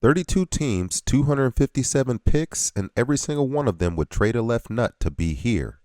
32 teams, 257 picks, and every single one of them would trade a left nut to be here.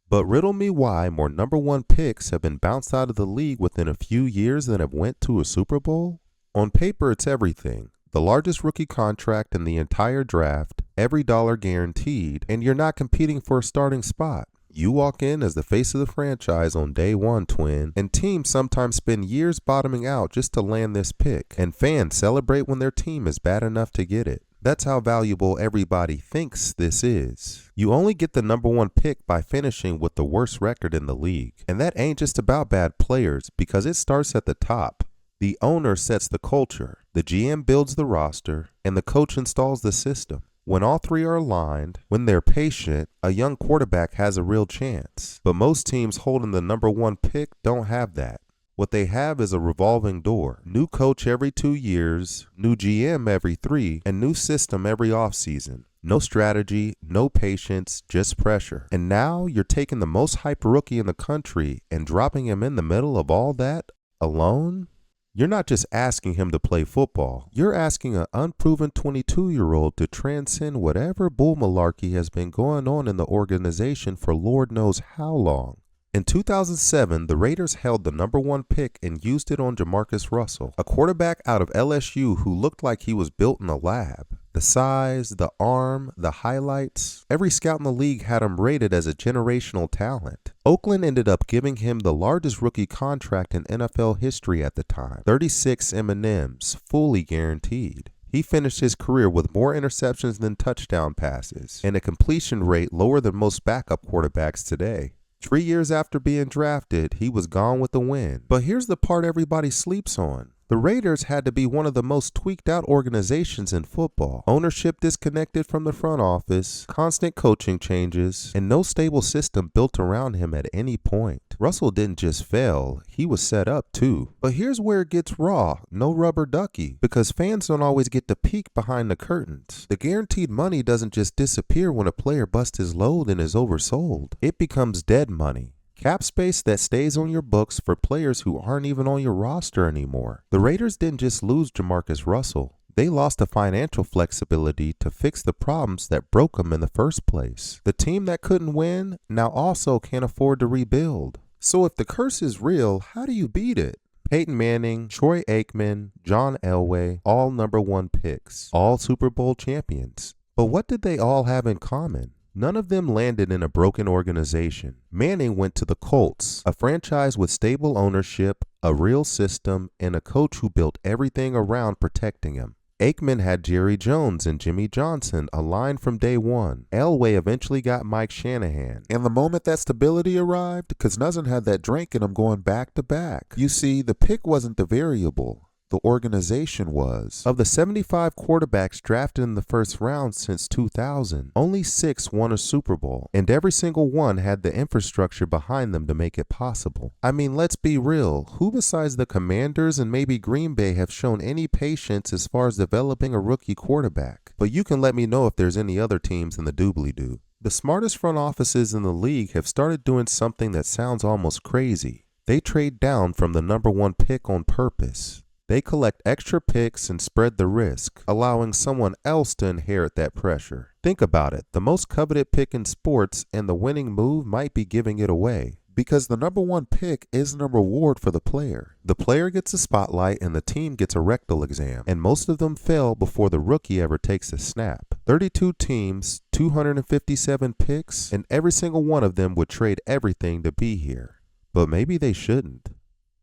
But riddle me why more number one picks have been bounced out of the league within a few years than have went to a Super Bowl? On paper, it's everything. The largest rookie contract in the entire draft, every dollar guaranteed, and you're not competing for a starting spot. You walk in as the face of the franchise on day one, twin, and teams sometimes spend years bottoming out just to land this pick, and fans celebrate when their team is bad enough to get it. That's how valuable everybody thinks this is. You only get the number one pick by finishing with the worst record in the league. And that ain't just about bad players, because it starts at the top. The owner sets the culture, the GM builds the roster, and the coach installs the system. When all three are aligned, when they're patient, a young quarterback has a real chance. But most teams holding the number one pick don't have that. What they have is a revolving door. New coach every 2 years, new GM every 3, and new system every offseason. No strategy, no patience, just pressure. And now you're taking the most hyped rookie in the country and dropping him in the middle of all that alone? You're not just asking him to play football. You're asking an unproven 22-year-old to transcend whatever bull malarkey has been going on in the organization for Lord knows how long. In 2007, the Raiders held the number one pick and used it on JaMarcus Russell, a quarterback out of LSU who looked like he was built in a lab. The size, the arm, the highlights, every scout in the league had him rated as a generational talent. Oakland ended up giving him the largest rookie contract in NFL history at the time, 36 M&Ms, fully guaranteed. He finished his career with more interceptions than touchdown passes, and a completion rate lower than most backup quarterbacks today. 3 years after being drafted, he was gone with the wind. But here's the part everybody sleeps on. The Raiders had to be one of the most tweaked out organizations in football. Ownership disconnected from the front office, constant coaching changes, and no stable system built around him at any point. Russell didn't just fail, he was set up too. But here's where it gets raw, no rubber ducky, because fans don't always get to peek behind the curtains. The guaranteed money doesn't just disappear when a player busts his load and is oversold. It becomes dead money. Cap space that stays on your books for players who aren't even on your roster anymore. The Raiders didn't just lose JaMarcus Russell. They lost the financial flexibility to fix the problems that broke them in the first place. The team that couldn't win now also can't afford to rebuild. So if the curse is real, how do you beat it? Peyton Manning, Troy Aikman, John Elway, all number one picks, all Super Bowl champions. But what did they all have in common? None of them landed in a broken organization. Manning went to the Colts, a franchise with stable ownership, a real system, and a coach who built everything around protecting him. Aikman had Jerry Jones and Jimmy Johnson aligned from day one. Elway eventually got Mike Shanahan. And the moment that stability arrived, Kuznezin had that drink in him going back to back. You see, the pick wasn't the variable. The organization was. Of the 75 quarterbacks drafted in the first round since 2000, only 6 won a Super Bowl, and every single one had the infrastructure behind them to make it possible. I mean, let's be real, who besides the Commanders and maybe Green Bay have shown any patience as far as developing a rookie quarterback? But you can let me know if there's any other teams in the doobly-doo. The smartest front offices in the league have started doing something that sounds almost crazy. They trade down from the number one pick on purpose. They collect extra picks and spread the risk, allowing someone else to inherit that pressure. Think about it, the most coveted pick in sports and the winning move might be giving it away. Because the number one pick isn't a reward for the player. The player gets a spotlight and the team gets a rectal exam, and most of them fail before the rookie ever takes a snap. 32 teams, 257 picks, and every single one of them would trade everything to be here. But maybe they shouldn't.